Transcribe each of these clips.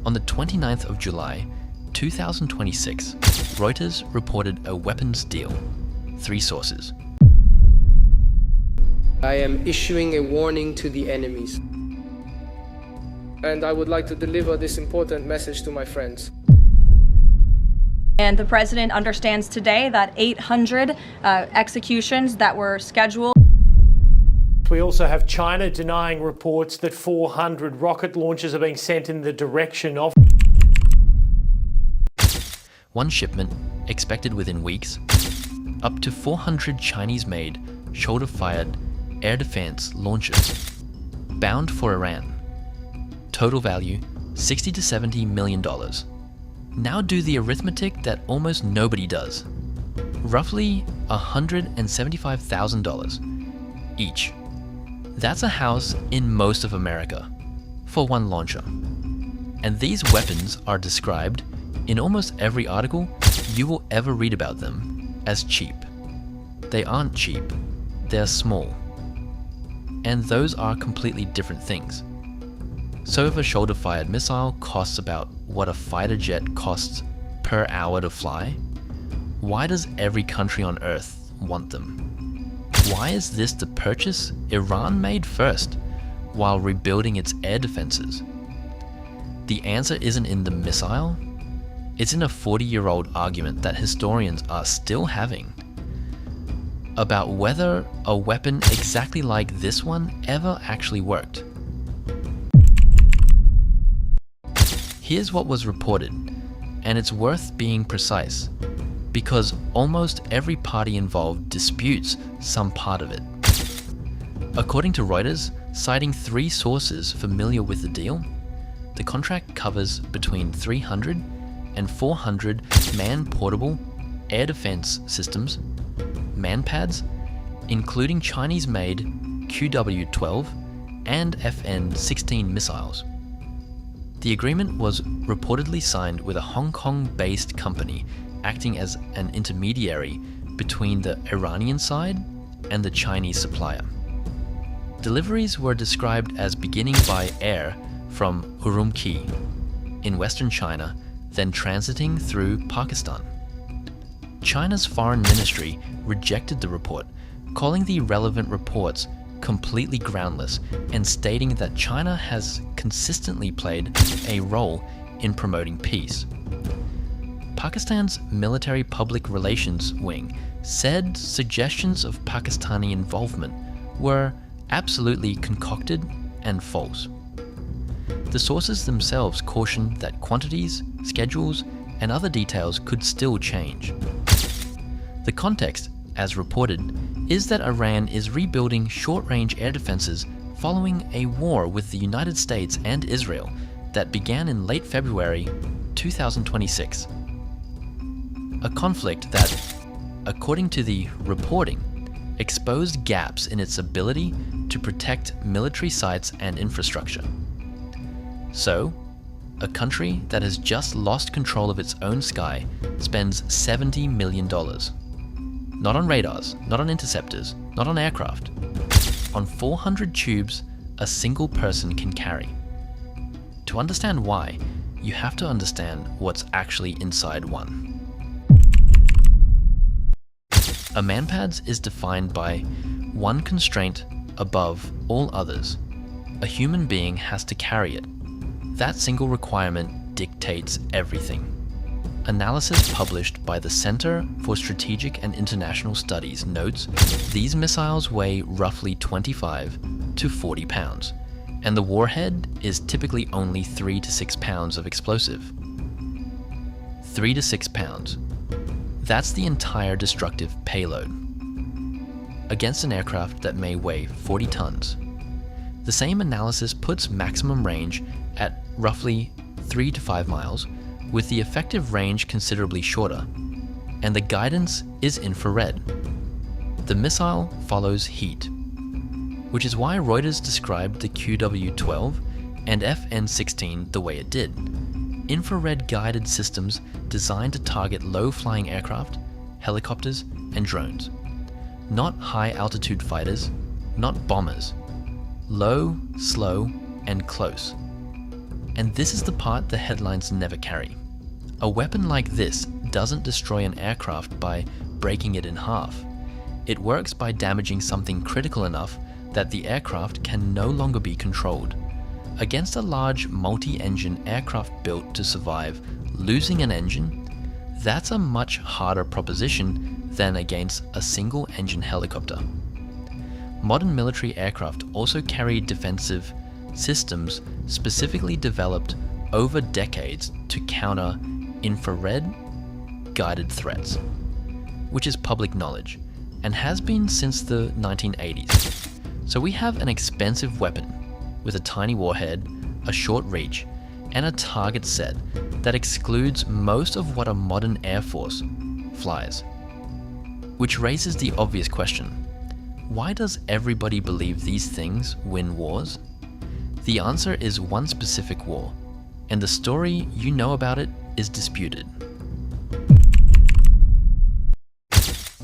On the 29th of July, 2026, Reuters reported a weapons deal. 3 sources. I am issuing a warning to the enemies. And I would like to deliver this important message to my friends. And the president understands today that 800 executions that were scheduled. We also have China denying reports that 400 rocket launches are being sent in the direction of. One shipment, expected within weeks, up to 400 Chinese-made, shoulder-fired air defense launchers, bound for Iran. Total value, $60 to $70 million. Now do the arithmetic that almost nobody does. Roughly $175,000 each. That's a house in most of America for one launcher. And these weapons are described in almost every article you will ever read about them as cheap. They aren't cheap, they're small. And those are completely different things. So if a shoulder-fired missile costs about what a fighter jet costs per hour to fly, why does every country on Earth want them? Why is this the purchase Iran made first, while rebuilding its air defenses? The answer isn't in the missile, it's in a 40-year-old argument that historians are still having about whether a weapon exactly like this one ever actually worked. Here's what was reported, and it's worth being precise, because almost every party involved disputes some part of it. According to Reuters, citing 3 sources familiar with the deal, the contract covers between 300 and 400 man-portable air defense systems, MANPADS, including Chinese-made QW-12 and FN-16 missiles. The agreement was reportedly signed with a Hong Kong-based company acting as an intermediary between the Iranian side and the Chinese supplier. Deliveries were described as beginning by air from Urumqi in western China, then transiting through Pakistan. China's foreign ministry rejected the report, calling the relevant reports completely groundless and stating that China has consistently played a role in promoting peace. Pakistan's military public relations wing said suggestions of Pakistani involvement were absolutely concocted and false. The sources themselves cautioned that quantities, schedules, and other details could still change. The context, as reported, is that Iran is rebuilding short-range air defenses following a war with the United States and Israel that began in late February 2026. A conflict that, according to the reporting, exposed gaps in its ability to protect military sites and infrastructure. So, a country that has just lost control of its own sky spends $70 million. Not on radars, not on interceptors, not on aircraft. On 400 tubes a single person can carry. To understand why, you have to understand what's actually inside one. A MANPADS is defined by one constraint above all others. A human being has to carry it. That single requirement dictates everything. Analysis published by the Center for Strategic and International Studies notes these missiles weigh roughly 25 to 40 pounds, and the warhead is typically only 3 to 6 pounds of explosive. 3 to 6 pounds. That's the entire destructive payload. Against an aircraft that may weigh 40 tons. The same analysis puts maximum range at roughly 3 to 5 miles, with the effective range considerably shorter, and the guidance is infrared. The missile follows heat, which is why Reuters described the QW-12 and FN-16 the way it did. Infrared guided systems designed to target low-flying aircraft, helicopters, and drones. Not high-altitude fighters, not bombers. Low, slow, and close. And this is the part the headlines never carry. A weapon like this doesn't destroy an aircraft by breaking it in half. It works by damaging something critical enough that the aircraft can no longer be controlled. Against a large multi-engine aircraft built to survive, losing an engine, that's a much harder proposition than against a single-engine helicopter. Modern military aircraft also carry defensive systems specifically developed over decades to counter infrared guided threats, which is public knowledge and has been since the 1980s. So we have an expensive weapon with a tiny warhead, a short reach, and a target set that excludes most of what a modern air force flies. Which raises the obvious question: why does everybody believe these things win wars? The answer is one specific war, and the story you know about it is disputed.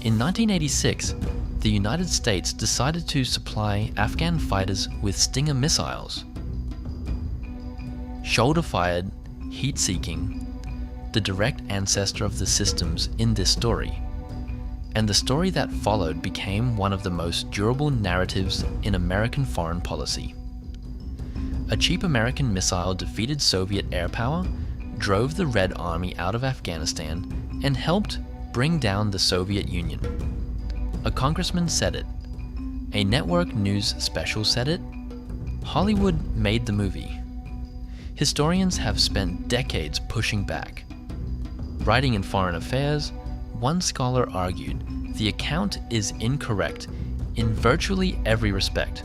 In 1986, the United States decided to supply Afghan fighters with Stinger missiles. Shoulder-fired, heat-seeking, the direct ancestor of the systems in this story. And the story that followed became one of the most durable narratives in American foreign policy. A cheap American missile defeated Soviet air power, drove the Red Army out of Afghanistan, and helped bring down the Soviet Union. A congressman said it. A network news special said it. Hollywood made the movie. Historians have spent decades pushing back. Writing in Foreign Affairs, one scholar argued the account is incorrect in virtually every respect,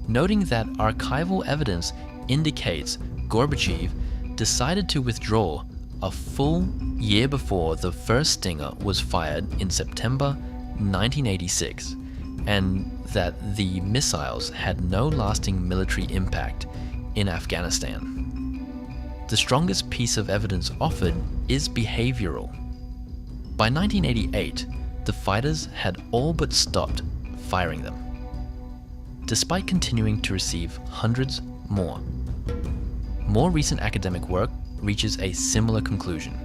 noting that archival evidence indicates Gorbachev decided to withdraw a full year before the first Stinger was fired in September 1986, and that the missiles had no lasting military impact in Afghanistan. The strongest piece of evidence offered is behavioral. By 1988, the fighters had all but stopped firing them, despite continuing to receive hundreds more. More recent academic work reaches a similar conclusion: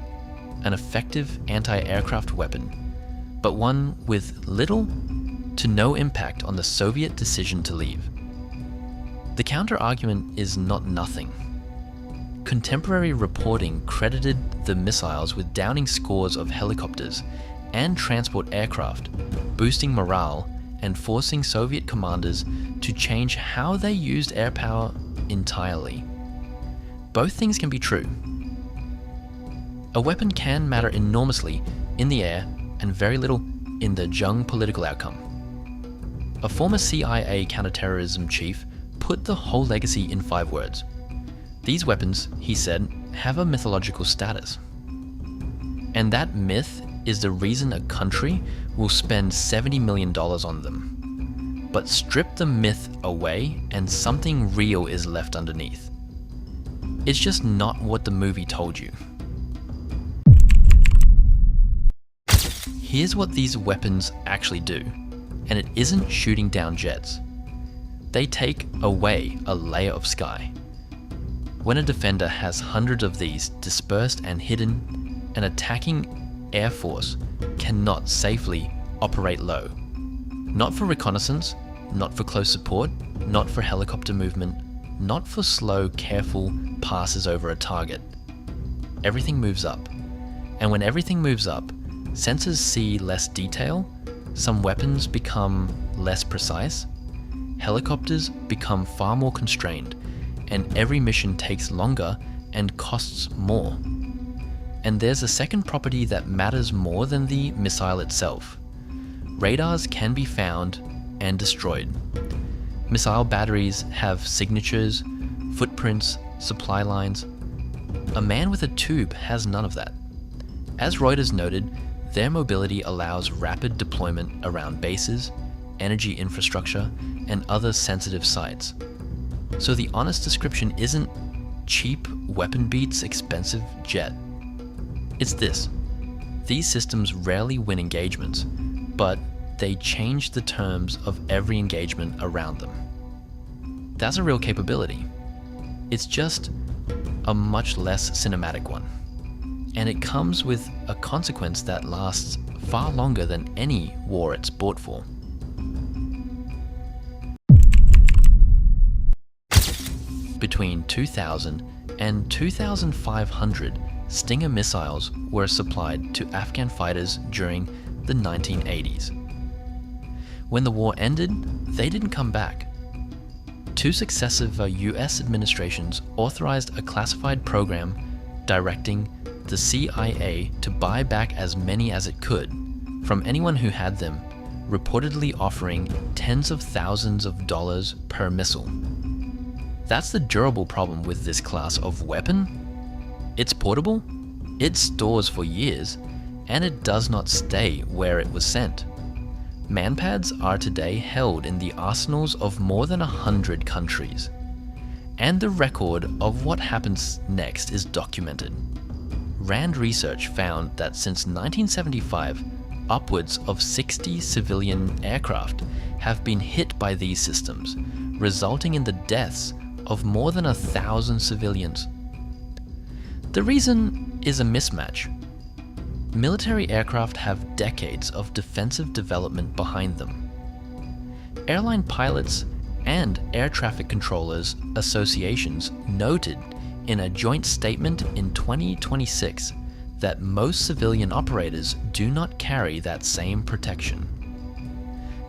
an effective anti-aircraft weapon, but one with little to no impact on the Soviet decision to leave. The counter-argument is not nothing. Contemporary reporting credited the missiles with downing scores of helicopters and transport aircraft, boosting morale and forcing Soviet commanders to change how they used air power entirely. Both things can be true. A weapon can matter enormously in the air and very little in the Jung political outcome. A former CIA counterterrorism chief put the whole legacy in 5 words. These weapons, he said, have a mythological status. And that myth is the reason a country will spend $70 million on them. But strip the myth away and something real is left underneath. It's just not what the movie told you. Here's what these weapons actually do, and it isn't shooting down jets. They take away a layer of sky. When a defender has hundreds of these dispersed and hidden, an attacking air force cannot safely operate low. Not for reconnaissance, not for close support, not for helicopter movement, not for slow, careful passes over a target. Everything moves up. And when everything moves up, sensors see less detail, some weapons become less precise, helicopters become far more constrained, and every mission takes longer and costs more. And there's a second property that matters more than the missile itself. Radars can be found and destroyed. Missile batteries have signatures, footprints, supply lines. A man with a tube has none of that. As Reuters noted, their mobility allows rapid deployment around bases, energy infrastructure, and other sensitive sites. So the honest description isn't cheap weapon beats expensive jet. It's this: these systems rarely win engagements, but they change the terms of every engagement around them. That's a real capability. It's just a much less cinematic one. And it comes with a consequence that lasts far longer than any war it's bought for. Between 2000 and 2,500 Stinger missiles were supplied to Afghan fighters during the 1980s. When the war ended, they didn't come back. Two successive US administrations authorized a classified program directing the CIA to buy back as many as it could from anyone who had them, reportedly offering tens of thousands of dollars per missile. That's the durable problem with this class of weapon. It's portable, it stores for years, and it does not stay where it was sent. MANPADS are today held in the arsenals of more than 100 countries. And the record of what happens next is documented. RAND research found that since 1975, upwards of 60 civilian aircraft have been hit by these systems, resulting in the deaths of more than 1,000 civilians. The reason is a mismatch. Military aircraft have decades of defensive development behind them. Airline pilots and air traffic controllers associations noted in a joint statement in 2026 that most civilian operators do not carry that same protection.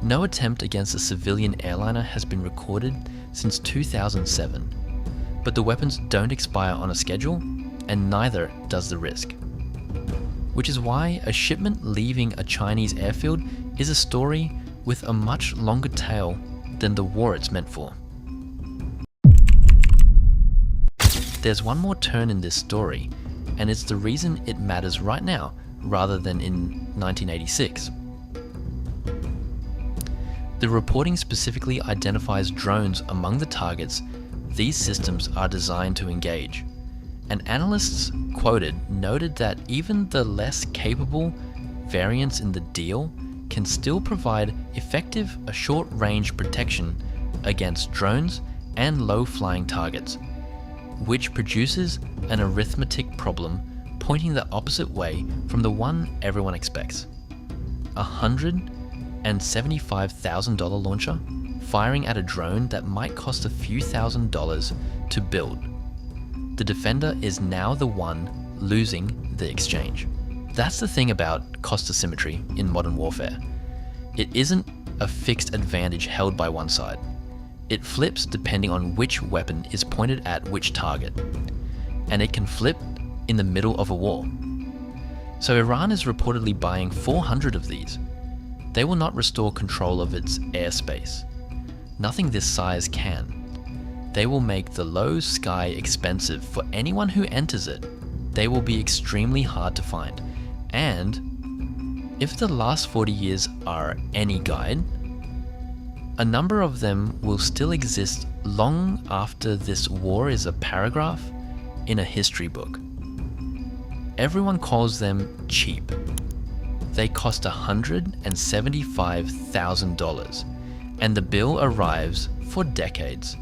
No attempt against a civilian airliner has been recorded since 2007, but the weapons don't expire on a schedule, and neither does the risk. Which is why a shipment leaving a Chinese airfield is a story with a much longer tail than the war it's meant for. There's one more turn in this story, and it's the reason it matters right now rather than in 1986. The reporting specifically identifies drones among the targets these systems are designed to engage. And analysts quoted noted that even the less capable variants in the deal can still provide effective short-range protection against drones and low-flying targets, which produces an arithmetic problem pointing the opposite way from the one everyone expects. A $175,000 launcher firing at a drone that might cost a few $1,000s to build. The defender is now the one losing the exchange. That's the thing about cost asymmetry in modern warfare. It isn't a fixed advantage held by one side. It flips depending on which weapon is pointed at which target. And it can flip in the middle of a war. So Iran is reportedly buying 400 of these. They will not restore control of its airspace. Nothing this size can. They will make the low sky expensive for anyone who enters it. They will be extremely hard to find. And if the last 40 years are any guide, a number of them will still exist long after this war is a paragraph in a history book. Everyone calls them cheap. They cost $175,000, and the bill arrives for decades.